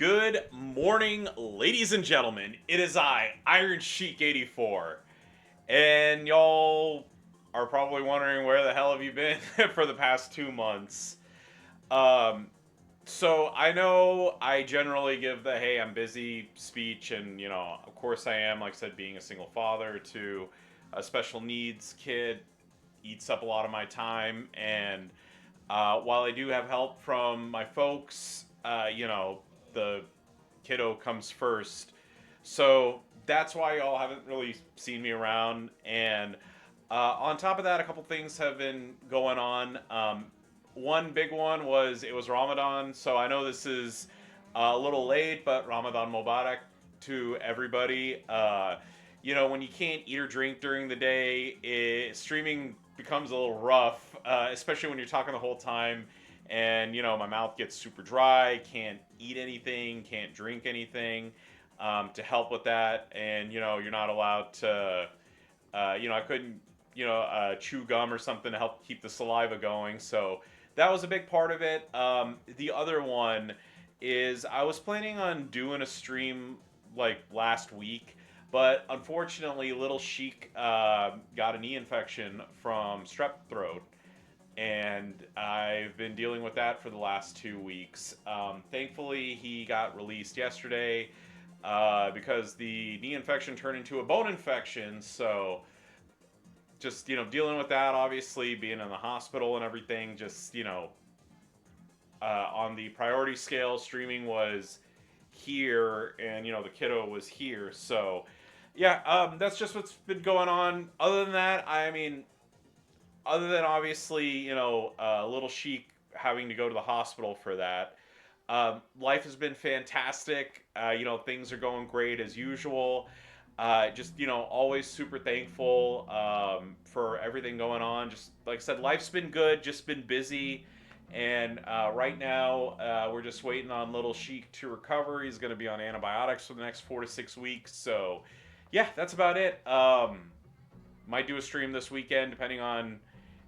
Good morning, ladies and gentlemen. It is I, ironsheik84. And y'all are probably wondering where the hell have you been for the past 2 months. Um, so I know I generally give the hey, I'm busy speech, and of course I am, like I said, being a single father to a special needs kid eats up a lot of my time. And while I do have help from my folks, the kiddo comes first. So that's why y'all haven't really seen me around. And on top of that, a couple things have been going on. One big one was it was Ramadan, so I know this is a little late, but Ramadan Mubarak to everybody. When you can't eat or drink during the day, streaming becomes a little rough, especially when you're talking the whole time. And my mouth gets super dry, can't eat anything, can't drink anything. To help with that, and you're not allowed to, I couldn't, chew gum or something to help keep the saliva going. So that was a big part of it. The other one is I was planning on doing a stream like last week, but unfortunately, Little Sheik got an knee infection from strep throat, and I've been dealing with that for the last 2 weeks. Thankfully, he got released yesterday because the knee infection turned into a bone infection. So just dealing with that, obviously being in the hospital and everything, just on the priority scale, streaming was here, and the kiddo was here. So yeah, that's just what's been going on. Other than that, I mean, other than obviously, Little Sheik having to go to the hospital for that, life has been fantastic. Things are going great as usual. Just, always super thankful for everything going on. Just like I said, life's been good, just been busy. And right now, we're just waiting on Little Sheik to recover. He's going to be on antibiotics for the next 4 to 6 weeks. So, yeah, that's about it. Might do a stream this weekend, depending on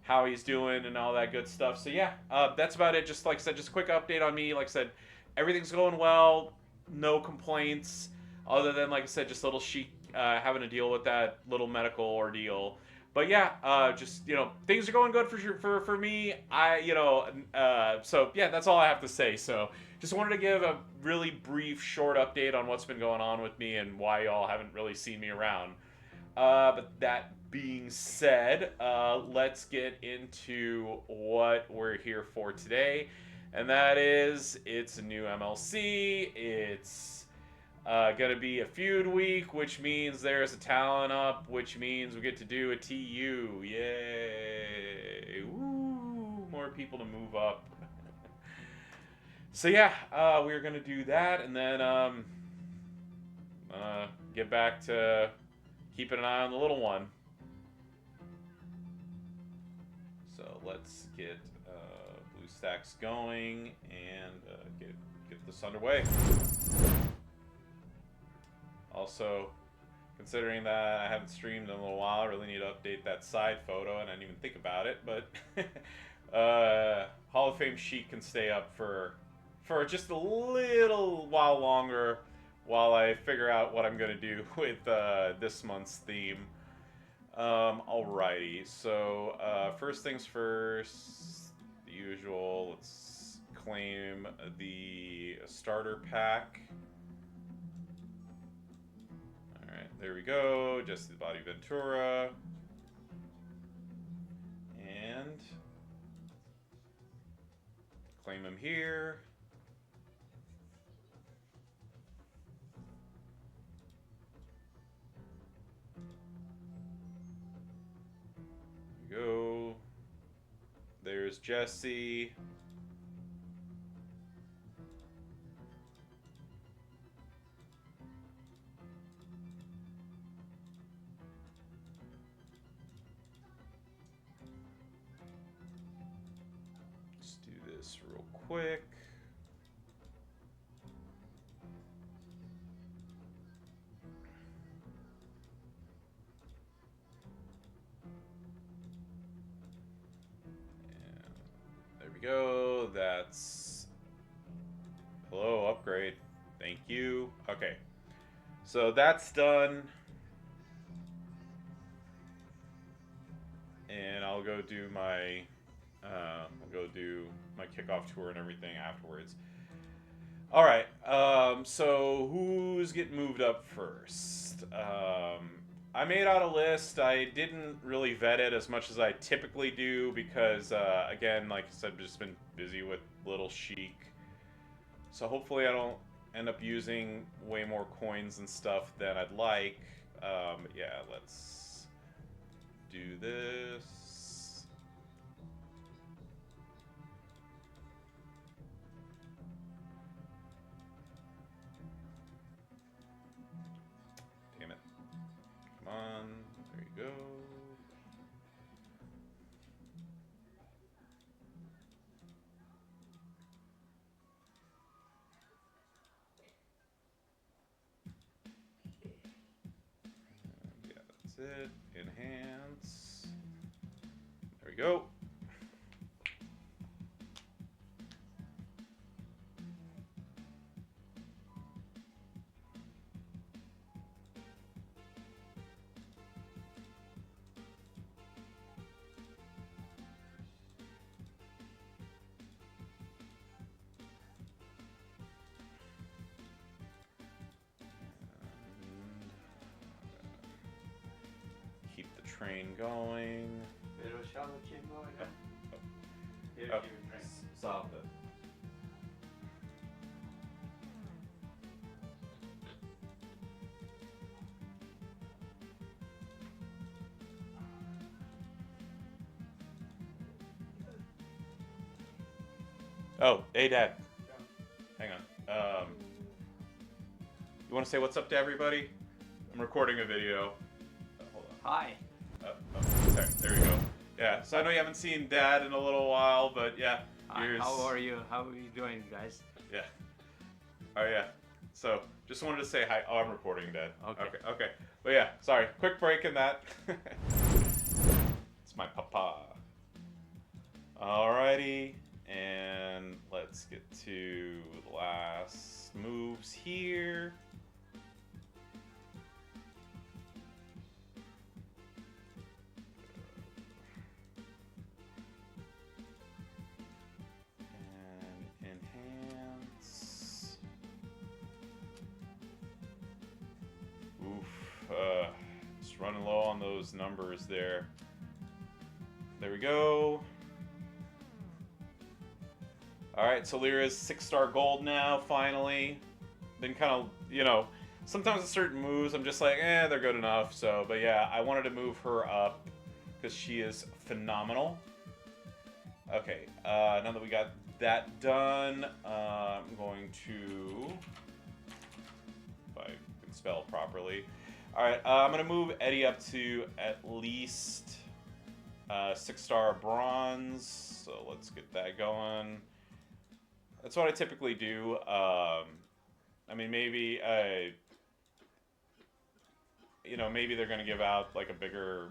how he's doing and all that good stuff. So yeah, that's about it. Just like I said, just a quick update on me. Like I said, everything's going well, no complaints, other than like I said, just Little Sheik having to deal with that little medical ordeal. But yeah, just things are going good for me. So yeah, that's all I have to say. So just wanted to give a really brief, short update on what's been going on with me and why y'all haven't really seen me around. But that being said, let's get into what we're here for today. And that is, it's a new MLC. It's going to be a feud week, which means there's a talent up, which means we get to do a TU. Yay. Woo. More people to move up. So yeah, we're going to do that, and then get back to keeping an eye on the little one. So let's get BlueStacks going and get this underway. Also, considering that I haven't streamed in a little while, I really need to update that side photo, and I didn't even think about it. But Hall of Fame Sheik can stay up for just a little while longer while I figure out what I'm going to do with this month's theme. Alrighty, so first things first, the usual, let's claim the starter pack. Alright, there we go, just the Body Ventura. And claim him here. Go. There's Jesse. Let's do this real quick. Go. That's hello upgrade. Thank you. Okay. So that's done. And I'll go do my kickoff tour and everything afterwards. All right. So who's getting moved up first? I made out a list. I didn't really vet it as much as I typically do because, again, like I said, I've just been busy with Little Sheik. So hopefully I don't end up using way more coins and stuff than I'd like. Yeah, let's do this. Damn it. Come on. There you go. Yeah, that's it. Enhance. There we go. Keep the train going. Stop it. Oh, hey, Dad. Hang on. You want to say what's up to everybody? I'm recording a video. Hold on. Hi. Sorry. There we go. Yeah. So I know you haven't seen Dad in a little while, but yeah. Hi, how are you? How are you doing, guys? Yeah. Oh yeah. So just wanted to say hi. Oh, I'm recording, Dad. Okay. Okay. But yeah. Sorry. Quick break in that. It's my papa. Alrighty. And let's get to the last moves here. And enhance. Oof. Just running low on those numbers there. There we go. Alright, so Lyra's 6-star gold now, finally. Been kind of, you know, sometimes with certain moves, I'm just like, they're good enough. So, but yeah, I wanted to move her up because she is phenomenal. Okay, now that we got that done, I'm going to, if I can spell properly. Alright, I'm going to move Eddie up to at least 6-star bronze. So let's get that going. That's what I typically do. I mean, maybe, you know, maybe they're going to give out, like, a bigger,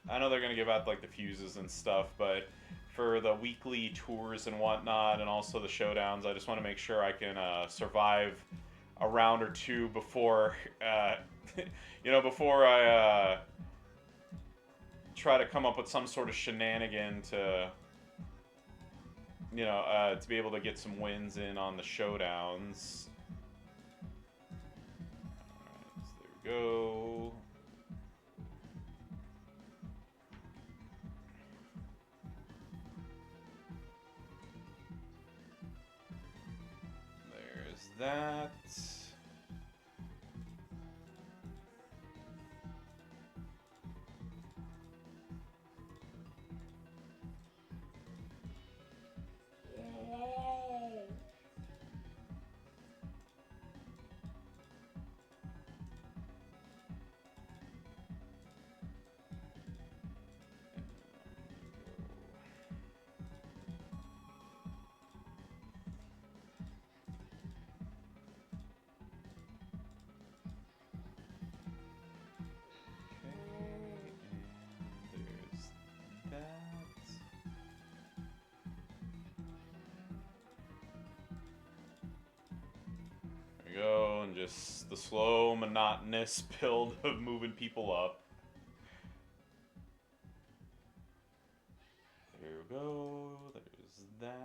I know they're going to give out, like, the fuses and stuff, but for the weekly tours and whatnot, and also the showdowns, I just want to make sure I can survive a round or two before, you know, before I try to come up with some sort of shenanigan to, you know, to be able to get some wins in on the showdowns. Alright, so there we go. There's that. just the slow, monotonous build of moving people up. There we go. There's that.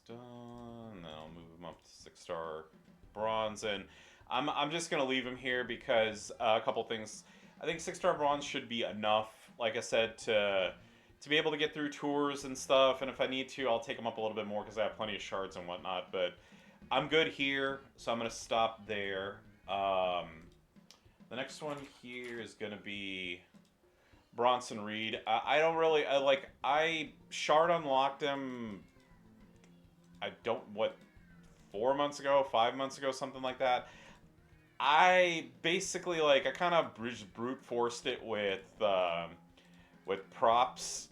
Done. Then I'll move him up to 6-star bronze, and I'm just gonna leave him here because a couple things. I think 6-star bronze should be enough, like I said, to be able to get through tours and stuff. And if I need to, I'll take them up a little bit more because I have plenty of shards and whatnot. But I'm good here, so I'm gonna stop there. The next one here is gonna be Bronson Reed. I don't really I shard unlocked him. I don't, 4 months ago, 5 months ago, something like that. I basically, I kind of brute forced it with props.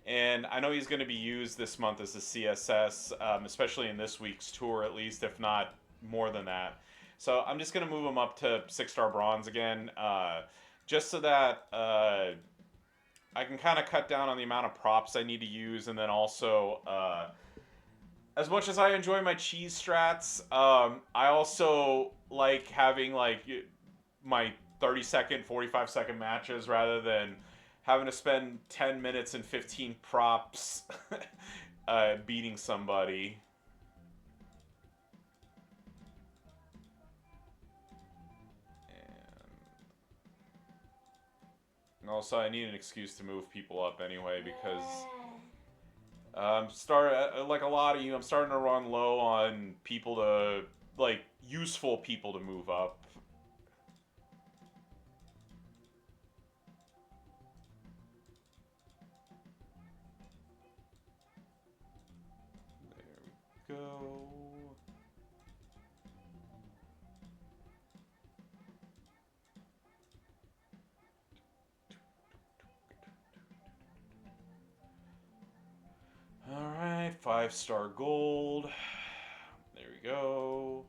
And I know he's going to be used this month as a CSS, especially in this week's tour, at least, if not more than that. So I'm just going to move him up to 6-star bronze again, just so that I can kind of cut down on the amount of props I need to use, and then also... as much as I enjoy my cheese strats, I also like having my 30-second, 45-second matches rather than having to spend 10 minutes and 15 props beating somebody. And also, I need an excuse to move people up anyway because... like a lot of you, I'm starting to run low on people to, useful people to move up. There we go. Alright, 5-star gold. There we go.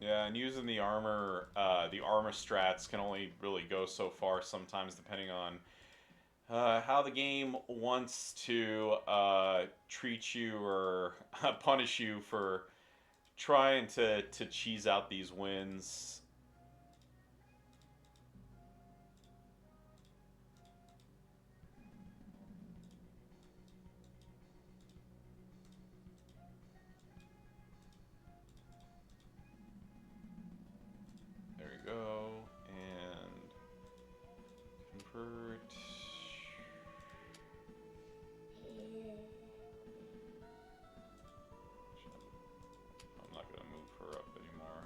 Yeah, and using the armor strats can only really go so far sometimes, depending on how the game wants to treat you or punish you for trying to cheese out these wins. There we go. And convert. I'm not going to move her up anymore.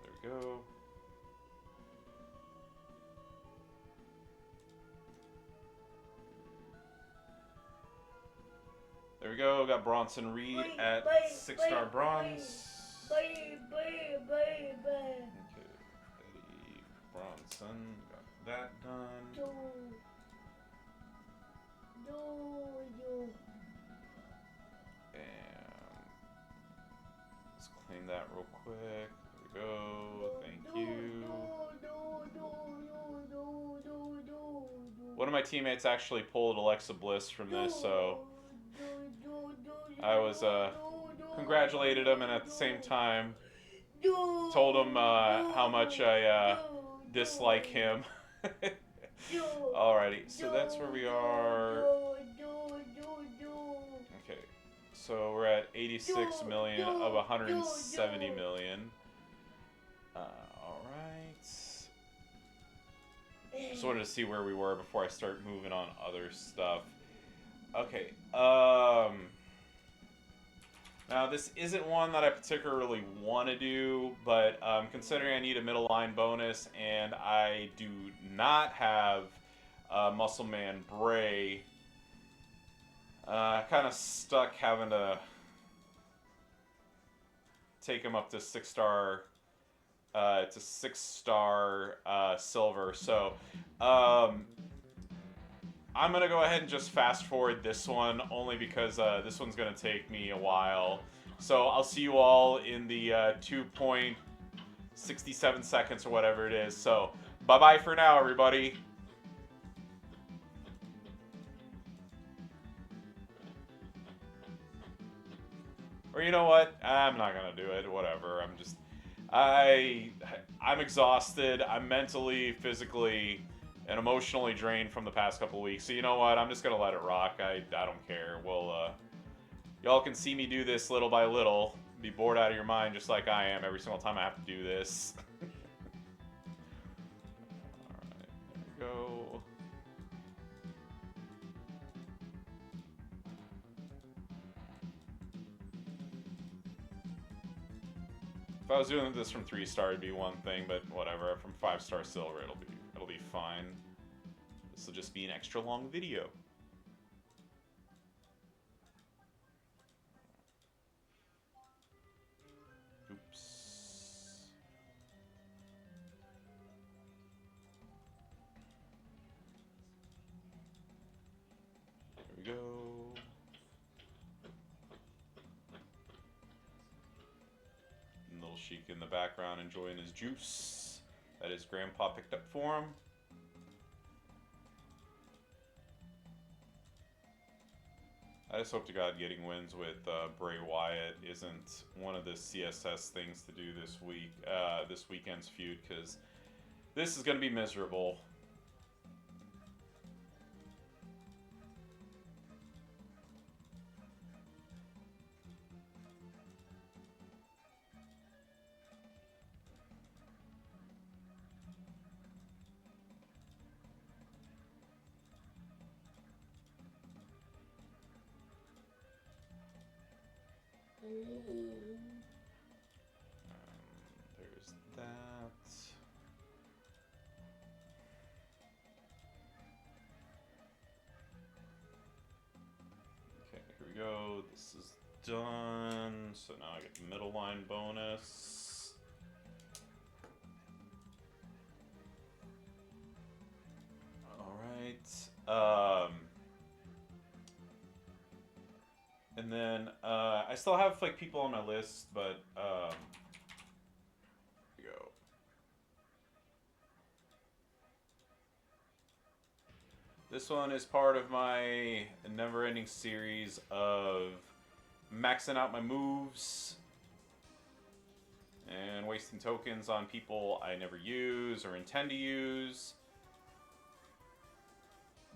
There we go. There we go. Got Bronson Reed at 6-star bronze. Okay, Eddie Bronson. Got that done. And let's clean that real quick. There we go. Thank you. One of my teammates actually pulled Alexa Bliss from this, so I was congratulated him, and at the same time told him how much I dislike him. Alrighty, so that's where we are. Okay, so we're at 86 million of 170 million. Alright. Just wanted to see where we were before I start moving on other stuff. Okay. Now this isn't one that I particularly want to do, but considering I need a middle line bonus and I do not have Muscle Man Bray, kind of stuck having to take him up to 6-star. It's a 6-star silver. So I'm gonna go ahead and just fast forward this one, only because this one's gonna take me a while. So I'll see you all in the 2.67 seconds or whatever it is. So bye bye for now, everybody. Or you know what? I'm not gonna do it. Whatever. I'm exhausted. I'm mentally, physically, and emotionally drained from the past couple weeks. So you know what? I'm just gonna let it rock. I don't care. Y'all can see me do this little by little. Be bored out of your mind just like I am every single time I have to do this. Alright, there we go. If I was doing this from 3-star, it'd be one thing, but whatever. From 5-star silver, it'll be fine. This will just be an extra long video. Oops. There we go. Little Sheik in the background enjoying his juice that his grandpa picked up for him. I just hope to God getting wins with Bray Wyatt isn't one of the CSS things to do this week, this weekend's feud, because this is going to be miserable. There's that. Okay, here we go. This is done. So now I get the middle line bonus. Alright. And then I still have like people on my list, but here we go. This one is part of my never-ending series of maxing out my moves and wasting tokens on people I never use or intend to use,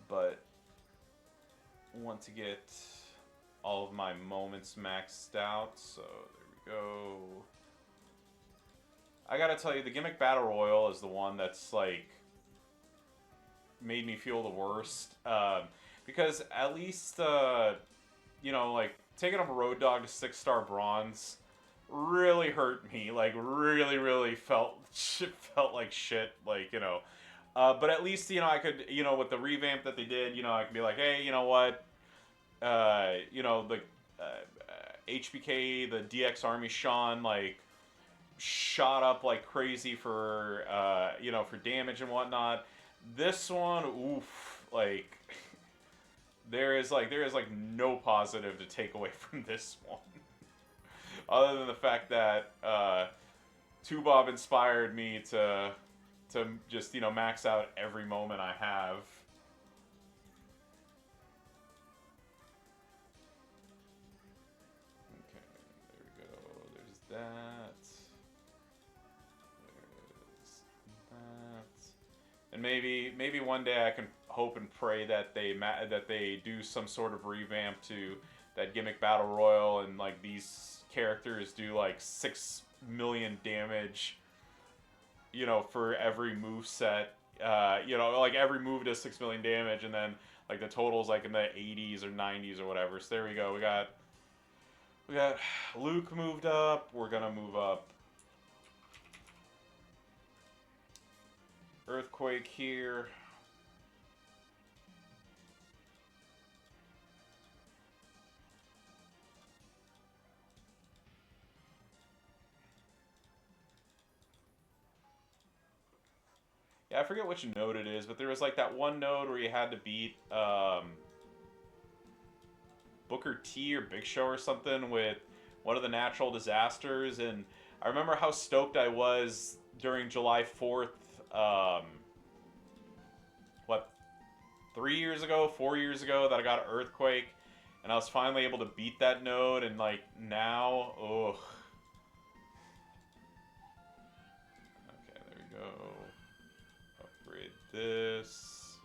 but want to get all of my moments maxed out, so there we go. I gotta tell you, the Gimmick Battle Royal is the one that's like made me feel the worst, because at least you know, like taking up a Road Dogg to 6-star bronze really hurt me, like really felt like shit, like, you know, but at least, you know, I could, you know, with the revamp that they did, you know, I could be like, hey, you know what, you know, the HBK, the DX Army Sean, like, shot up like crazy for, you know, for damage and whatnot. This one, oof, like, there is like no positive to take away from this one. Other than the fact that, Tubob inspired me to just, you know, max out every moment I have. That. There's that. And maybe one day I can hope and pray that they do some sort of revamp to that Gimmick Battle Royal, and like these characters do like 6 million damage, you know, for every move set you know, like every move does 6 million damage, and then like the total's like in the 80s or 90s or whatever. So there we go. We got Luke moved up. We're gonna move up Earthquake here. Yeah, I forget which node it is, but there was like that one node where you had to beat Booker T or Big Show or something with one of the natural disasters, and I remember how stoked I was during July 4th, what, 3 years ago, 4 years ago, that I got an Earthquake, and I was finally able to beat that node, and like now, ugh. Okay, there we go. Upgrade this.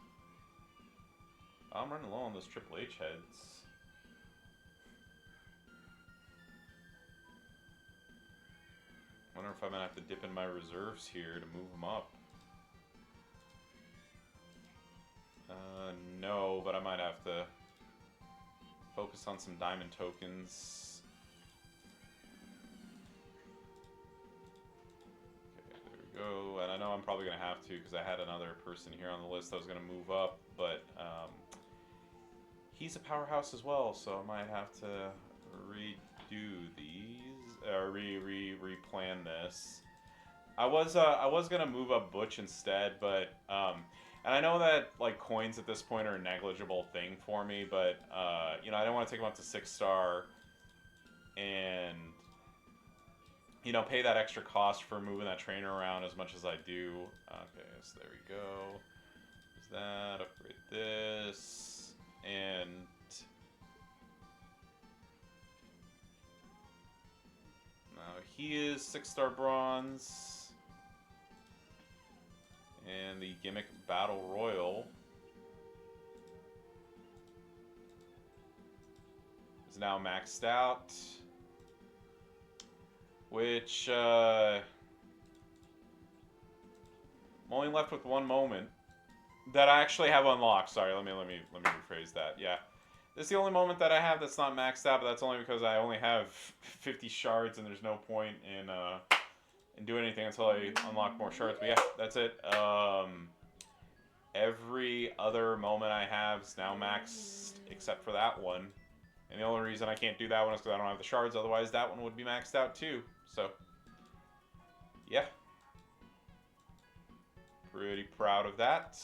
I'm running low on those Triple H heads. Wonder if I'm gonna have to dip in my reserves here to move them up. No, but I might have to focus on some diamond tokens. Okay, there we go. And I know I'm probably gonna have to because I had another person here on the list that was gonna move up, but he's a powerhouse as well, so I might have to redo these, replan this. I was gonna move up Butch instead, but and I know that like coins at this point are a negligible thing for me, but you know, I don't want to take him up to 6-star and you know, pay that extra cost for moving that trainer around as much as I do. Okay, so there we go. There's that. Upgrade this, and now he is 6-star bronze. And the gimmick Battle Royal is now maxed out, which I'm only left with one moment that I actually have unlocked. Sorry, let me rephrase that. Yeah, this is the only moment that I have that's not maxed out, but that's only because I only have 50 shards, and there's no point in doing anything until I unlock more shards. But yeah, that's it. Every other moment I have is now maxed except for that one. And the only reason I can't do that one is because I don't have the shards. Otherwise, that one would be maxed out too. So, yeah. Pretty proud of that.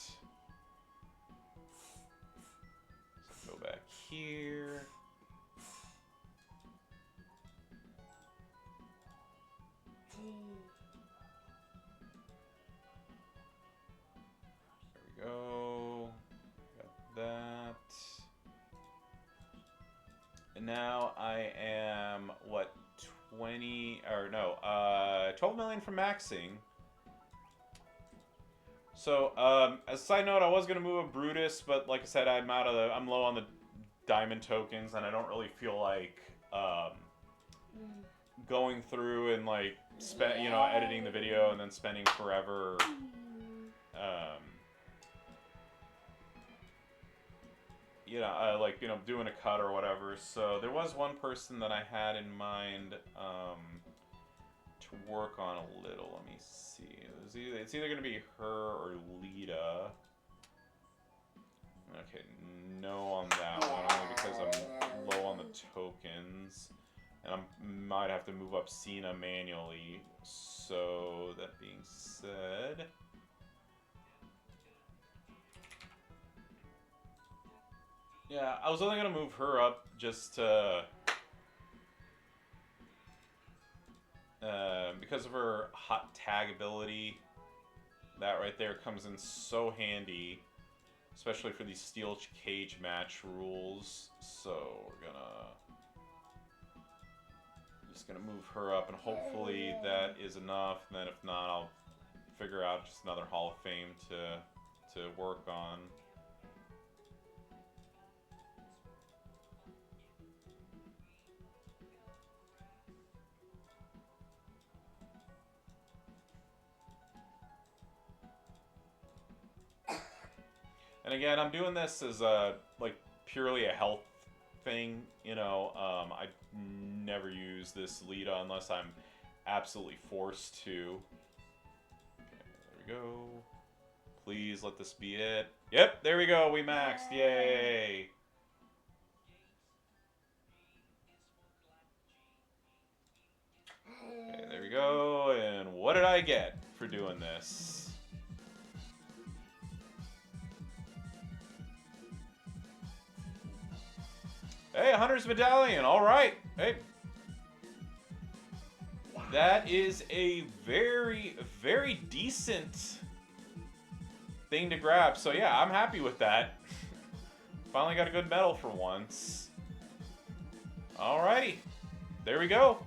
So go back here. There we go. Got that. And now I am, what, 20, or no, 12 million from maxing. So, as a side note, I was going to move a Brutus, but like I said, I'm low on the diamond tokens, and I don't really feel like, going through and like, editing the video and then spending forever, doing a cut or whatever. So there was one person that I had in mind to work on a little. Let me see. It's either going to be her or Lita. Okay, no on that one, only because I'm low on the tokens. And I might have to move up Cena manually. So, that being said... yeah, I was only going to move her up just to... because of her hot tag ability. That right there comes in so handy. Especially for these steel cage match rules. So, we're just gonna move her up, and hopefully that is enough. And then if not, I'll figure out just another Hall of Fame to work on. And again, I'm doing this as a like purely a health thing. You know, I never use this Lita unless I'm absolutely forced to. Okay, there we go. Please let this be it. Yep, there we go. We maxed. Yay. Okay, there we go. And what did I get for doing this? Hey, Hunter's Medallion. All right. Hey. That is a very, very decent thing to grab. So yeah, I'm happy with that. Finally got a good medal for once. Alrighty. There we go.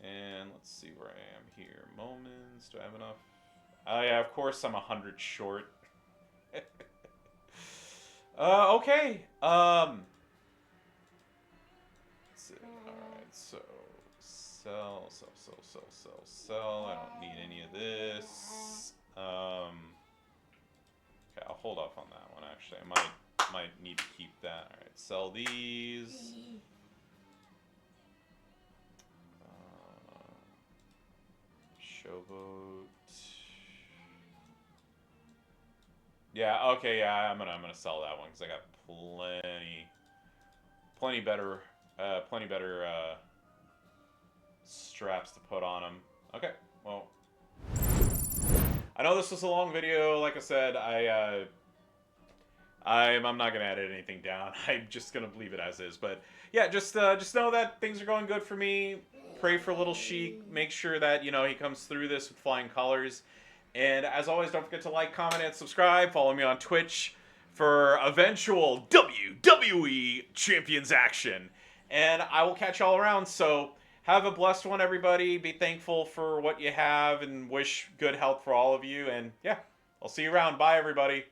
And let's see where I am here. Moments. Do I have enough? Oh yeah, of course I'm 100 short. Okay. Let's see. Alright, so sell. I don't need any of this. Okay, I'll hold off on that one actually. I might need to keep that. Alright, sell these. Showboat. Yeah, okay, yeah, I'm gonna sell that one because I got plenty better straps to put on them. Okay, well, I know this was a long video. Like I said, I'm not gonna edit anything down. I'm just gonna leave it as is. But yeah, just know that things are going good for me. Pray for little Sheik. Make sure that, you know, he comes through this with flying colors. And as always, don't forget to like, comment, and subscribe. Follow me on Twitch for eventual WWE Champions action. And I will catch y'all around. So have a blessed one, everybody. Be thankful for what you have and wish good health for all of you. And yeah, I'll see you around. Bye, everybody.